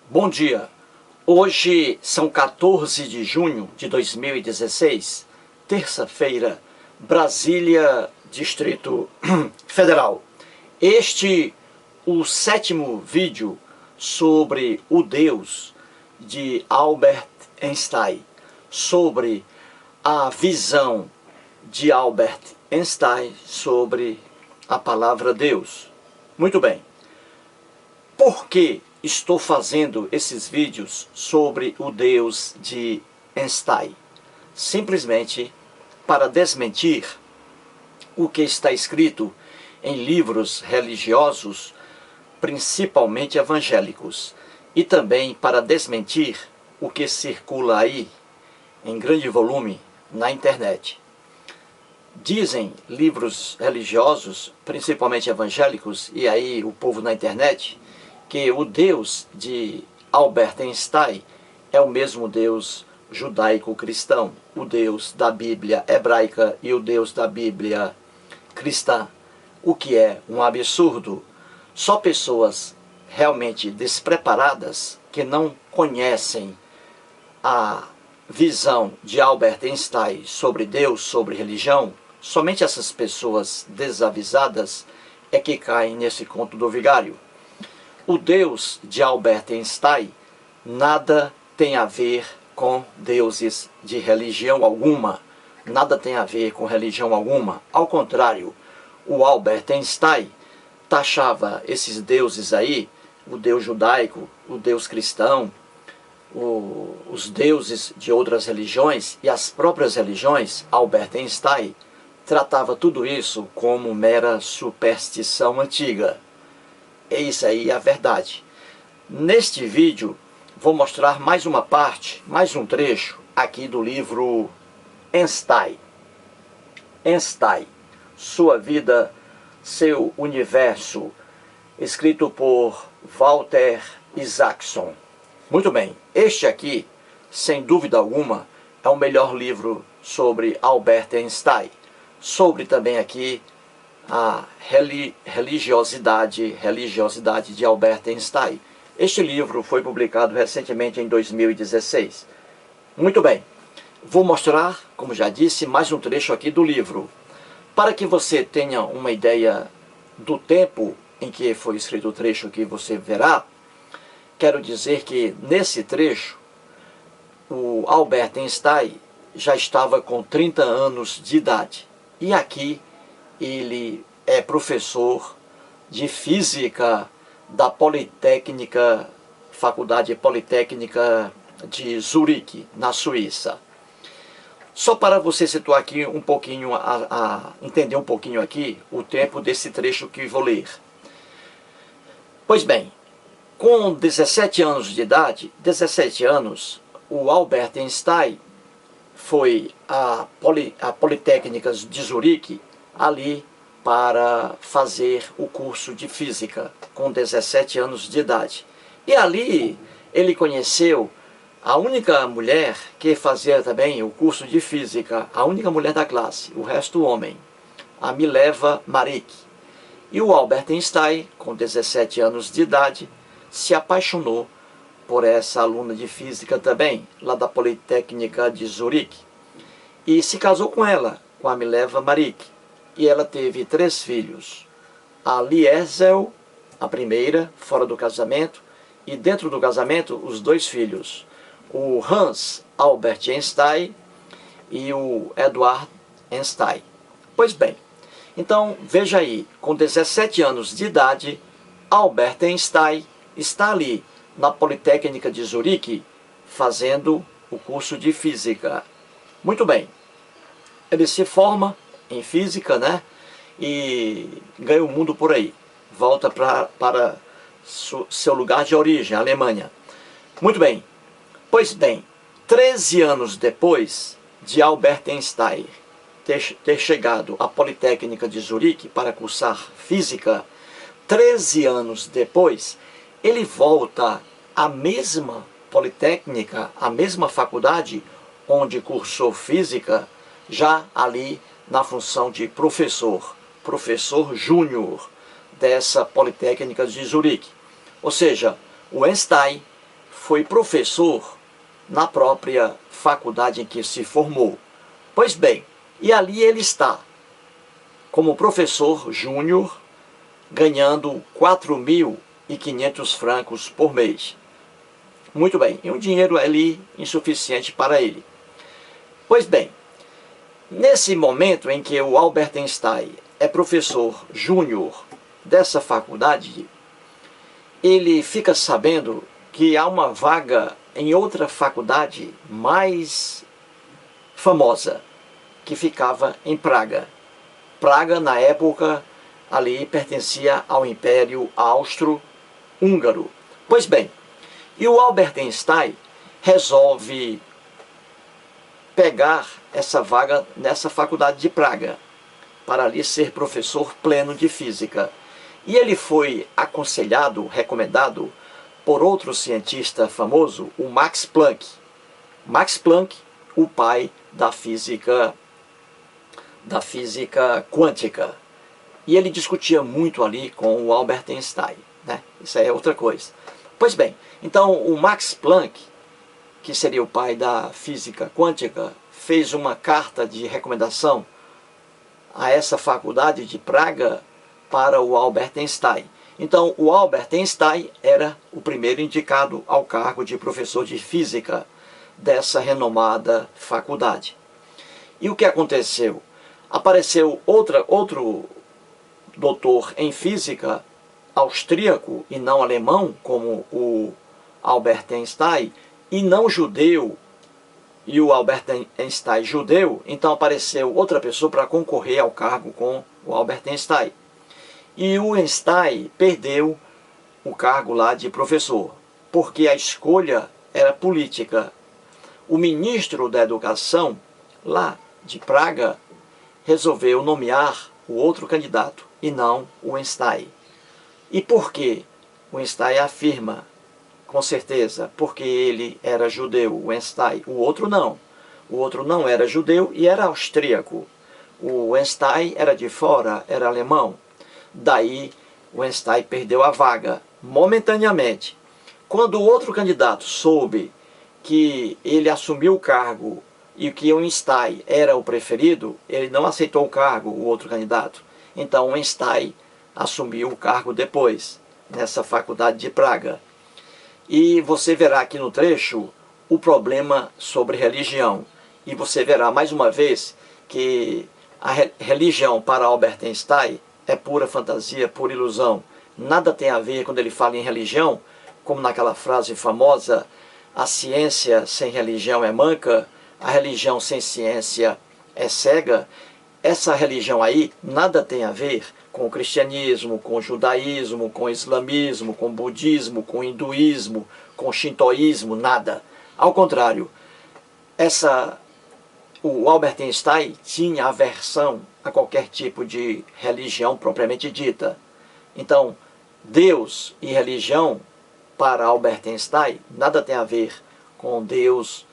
Bom dia, hoje são 14 de junho de 2016, terça-feira, Brasília, Distrito Federal. Este o sétimo vídeo sobre o Deus de Albert Einstein, sobre a visão de Albert Einstein sobre a palavra Deus. Muito bem, por que estou fazendo esses vídeos sobre o Deus de Einstein? Simplesmente para desmentir o que está escrito em livros religiosos, principalmente evangélicos, e também para desmentir o que circula aí em grande volume na internet. Dizem livros religiosos, principalmente evangélicos, e aí o povo na internet, que o Deus de Albert Einstein é o mesmo Deus judaico-cristão, o Deus da Bíblia hebraica e o Deus da Bíblia cristã, o que é um absurdo. Só pessoas realmente despreparadas, que não conhecem a visão de Albert Einstein sobre Deus, sobre religião, somente essas pessoas desavisadas é que caem nesse conto do vigário. O Deus de Albert Einstein nada tem a ver com deuses de religião alguma, nada tem a ver com religião alguma. Ao contrário, o Albert Einstein taxava esses deuses aí, o Deus judaico, o Deus cristão, os deuses de outras religiões e as próprias religiões. Albert Einstein tratava tudo isso como mera superstição antiga. É isso aí a verdade. Neste vídeo vou mostrar mais uma parte, mais um trecho aqui do livro Einstein. Einstein, Sua Vida, Seu Universo, escrito por Walter Isaacson. Muito bem, este aqui, sem dúvida alguma, é o melhor livro sobre Albert Einstein. Sobre também aqui a religiosidade de Albert Einstein. Este livro foi publicado recentemente em 2016. Muito bem, vou mostrar, como já disse, mais um trecho aqui do livro. Para que você tenha uma ideia do tempo em que foi escrito o trecho que você verá, quero dizer que nesse trecho, o Albert Einstein já estava com 30 anos de idade. E aqui ele é professor de física da Politécnica, Faculdade Politécnica de Zurique, na Suíça. Só para você situar aqui um pouquinho, entender um pouquinho aqui o tempo desse trecho que vou ler. Pois bem, com 17 anos de idade, 17 anos, o Albert Einstein foi à Politécnica de Zurique, ali para fazer o curso de física, com 17 anos de idade. E ali ele conheceu a única mulher que fazia também o curso de física, a única mulher da classe, o resto homem, a Mileva Maric. E o Albert Einstein, com 17 anos de idade, se apaixonou por essa aluna de física também, lá da Politécnica de Zurique, e se casou com ela, com a Mileva Maric. E ela teve 3 filhos, a Liesel, a primeira, fora do casamento, e dentro do casamento, os 2 filhos, o Hans Albert Einstein e o Edward Einstein. Pois bem, então veja aí, com 17 anos de idade, Albert Einstein está ali na Politécnica de Zurique fazendo o curso de física. Muito bem, ele se forma em física, né? E ganha o mundo por aí. Volta para seu lugar de origem, a Alemanha. Muito bem. Pois bem, 13 anos depois de Albert Einstein ter chegado à Politécnica de Zurique para cursar física, 13 anos depois, ele volta à mesma Politécnica, à mesma faculdade onde cursou física, já ali na função de professor júnior dessa Politécnica de Zurique. Ou seja, o Einstein foi professor na própria faculdade em que se formou. Pois bem, e ali ele está, como professor júnior, ganhando 4.500 francos por mês. Muito bem, e um dinheiro ali insuficiente para ele. Pois bem, nesse momento em que o Albert Einstein é professor júnior dessa faculdade, ele fica sabendo que há uma vaga em outra faculdade mais famosa, que ficava em Praga. Praga, na época, ali pertencia ao Império Austro-Húngaro. Pois bem, e o Albert Einstein resolve pegar essa vaga nessa faculdade de Praga, para ali ser professor pleno de física. E ele foi aconselhado, recomendado, por outro cientista famoso, o Max Planck. Max Planck, o pai da física quântica. E ele discutia muito ali com o Albert Einstein, né? Isso aí é outra coisa. Pois bem, então o Max Planck, que seria o pai da física quântica, fez uma carta de recomendação a essa faculdade de Praga para o Albert Einstein. Então, o Albert Einstein era o primeiro indicado ao cargo de professor de física dessa renomada faculdade. E o que aconteceu? Apareceu outro doutor em física, austríaco e não alemão, como o Albert Einstein, e não judeu, e o Albert Einstein judeu, então apareceu outra pessoa para concorrer ao cargo com o Albert Einstein. E o Einstein perdeu o cargo lá de professor, porque a escolha era política. O ministro da Educação, lá de Praga, resolveu nomear o outro candidato, e não o Einstein. E por quê? O Einstein afirma, com certeza, porque ele era judeu, o Einstein. O outro não. O outro não era judeu e era austríaco. O Einstein era de fora, era alemão. Daí o Einstein perdeu a vaga, momentaneamente. Quando o outro candidato soube que ele assumiu o cargo e que o Einstein era o preferido, ele não aceitou o cargo, o outro candidato. Então o Einstein assumiu o cargo depois, nessa faculdade de Praga. E você verá aqui no trecho o problema sobre religião. E você verá mais uma vez que a religião para Albert Einstein é pura fantasia, pura ilusão. Nada tem a ver quando ele fala em religião, como naquela frase famosa, a ciência sem religião é manca, a religião sem ciência é cega. Essa religião aí nada tem a ver com o cristianismo, com o judaísmo, com o islamismo, com o budismo, com o hinduísmo, com o shintoísmo, nada. Ao contrário, o Albert Einstein tinha aversão a qualquer tipo de religião propriamente dita. Então, Deus e religião, para Albert Einstein, nada tem a ver com Deus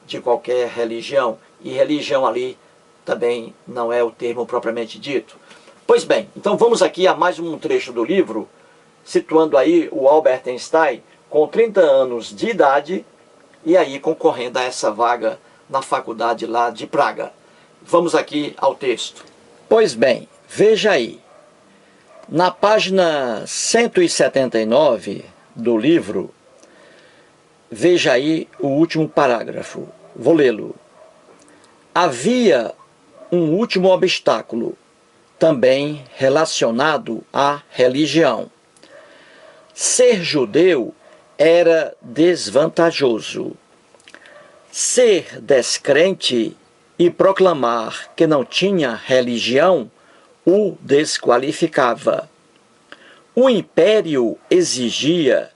de qualquer religião. E religião ali também não é o termo propriamente dito. Pois bem, então vamos aqui a mais um trecho do livro, situando aí o Albert Einstein com 30 anos de idade e aí concorrendo a essa vaga na faculdade lá de Praga. Vamos aqui ao texto. Pois bem, veja aí, na página 179 do livro, veja aí o último parágrafo, vou lê-lo. Havia um último obstáculo, também relacionado à religião. Ser judeu era desvantajoso. Ser descrente e proclamar que não tinha religião o desqualificava. O império exigia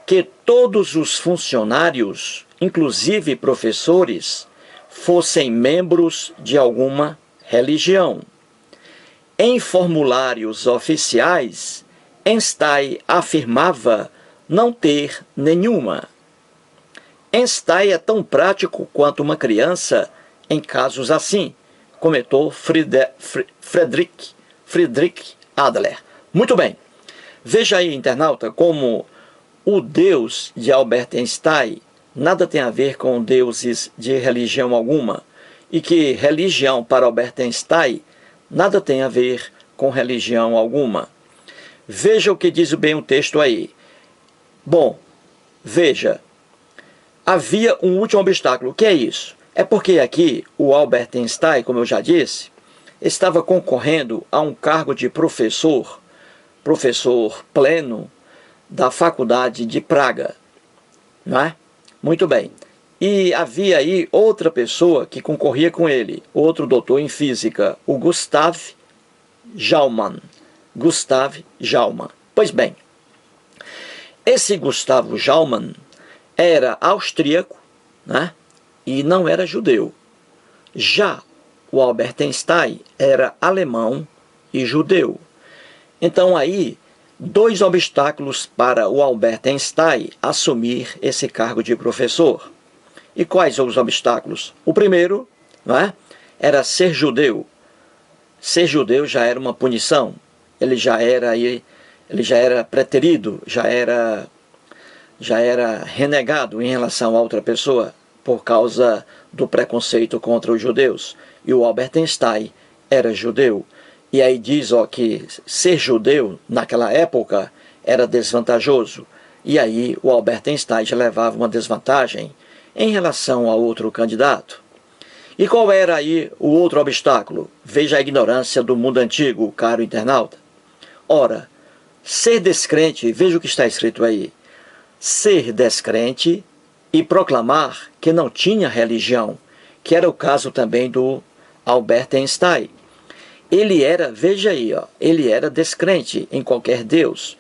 que todos os funcionários, inclusive professores, fossem membros de alguma religião. Em formulários oficiais, Einstein afirmava não ter nenhuma. Einstein é tão prático quanto uma criança em casos assim, comentou Friedrich Adler. Muito bem, veja aí, internauta, como o Deus de Albert Einstein nada tem a ver com deuses de religião alguma, e que religião para Albert Einstein nada tem a ver com religião alguma. Veja o que diz bem o texto aí. Bom, veja, havia um último obstáculo. O que é isso? É porque aqui o Albert Einstein, como eu já disse, estava concorrendo a um cargo de professor pleno da Faculdade de Praga, não é? Muito bem. E havia aí outra pessoa que concorria com ele, outro doutor em física, o Gustav Jaumann. Gustav Jaumann. Pois bem, esse Gustavo Jaumann era austríaco, né? E não era judeu. Já o Albert Einstein era alemão e judeu. Então aí, dois obstáculos para o Albert Einstein assumir esse cargo de professor. E quais são os obstáculos? O primeiro, não é? Era ser judeu. Ser judeu já era uma punição. Ele já era preterido, já era renegado em relação a outra pessoa por causa do preconceito contra os judeus. E o Albert Einstein era judeu. E aí diz que ser judeu naquela época era desvantajoso. E aí o Albert Einstein já levava uma desvantagem em relação a outro candidato. E qual era aí o outro obstáculo? Veja a ignorância do mundo antigo, caro internauta. Ora, ser descrente, veja o que está escrito aí. Ser descrente e proclamar que não tinha religião, que era o caso também do Albert Einstein. Ele era, veja aí, ele era descrente em qualquer Deus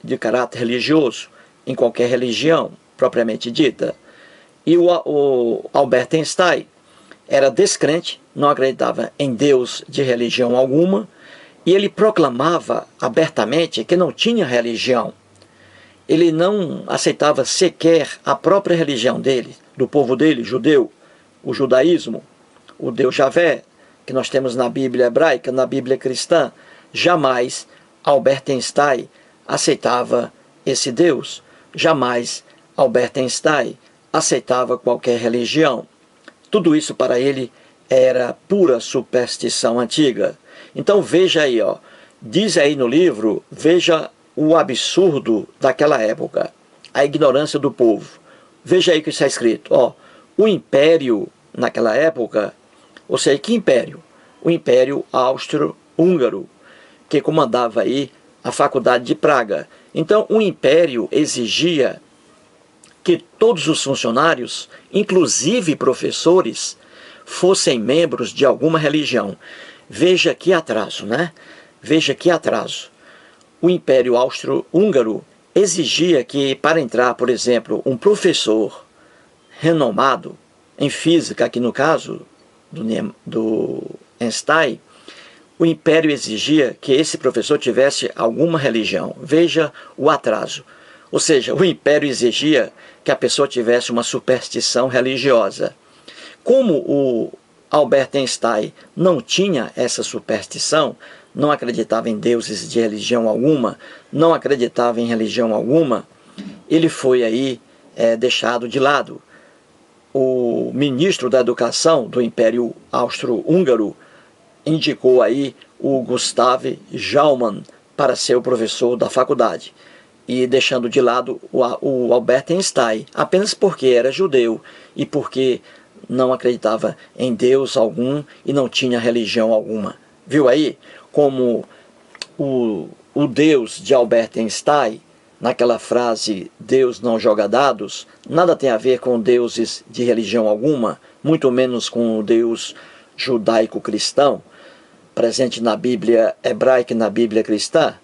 de caráter religioso, em qualquer religião propriamente dita. E o Albert Einstein era descrente, não acreditava em Deus de religião alguma, e ele proclamava abertamente que não tinha religião. Ele não aceitava sequer a própria religião dele, do povo dele, judeu, o judaísmo, o Deus Javé, que nós temos na Bíblia hebraica, na Bíblia cristã. Jamais Albert Einstein aceitava esse Deus. Jamais Albert Einstein aceitava qualquer religião. Tudo isso para ele era pura superstição antiga. Então veja aí, diz aí no livro, veja o absurdo daquela época, a ignorância do povo. Veja aí o que está escrito. O império naquela época, ou seja, que império? O Império Austro-Húngaro, que comandava aí a Faculdade de Praga. Então o império exigia que todos os funcionários, inclusive professores, fossem membros de alguma religião. Veja que atraso, né? Veja que atraso. O Império Austro-Húngaro exigia que, para entrar, por exemplo, um professor renomado em física, aqui no caso do Einstein, o Império exigia que esse professor tivesse alguma religião. Veja o atraso. Ou seja, o Império exigia que a pessoa tivesse uma superstição religiosa. Como o Albert Einstein não tinha essa superstição, não acreditava em deuses de religião alguma, não acreditava em religião alguma, ele foi aí deixado de lado. O ministro da Educação do Império Austro-Húngaro indicou aí o Gustav Jaumann para ser o professor da faculdade, e deixando de lado o Albert Einstein, apenas porque era judeu e porque não acreditava em Deus algum e não tinha religião alguma. Viu aí como o Deus de Albert Einstein, naquela frase, Deus não joga dados, nada tem a ver com deuses de religião alguma, muito menos com o Deus judaico-cristão, presente na Bíblia hebraica e na Bíblia cristã.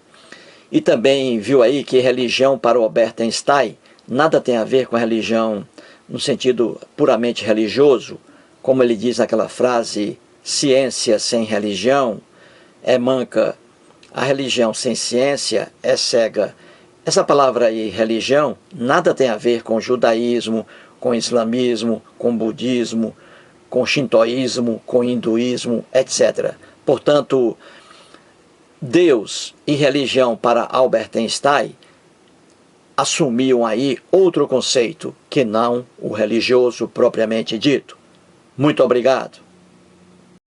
E também viu aí que religião para o Albert Einstein nada tem a ver com a religião no sentido puramente religioso, como ele diz naquela frase, ciência sem religião é manca, a religião sem ciência é cega. Essa palavra aí, religião, nada tem a ver com judaísmo, com islamismo, com budismo, com shintoísmo, com hinduísmo, etc. Portanto, Deus e religião para Albert Einstein assumiam aí outro conceito que não o religioso propriamente dito. Muito obrigado.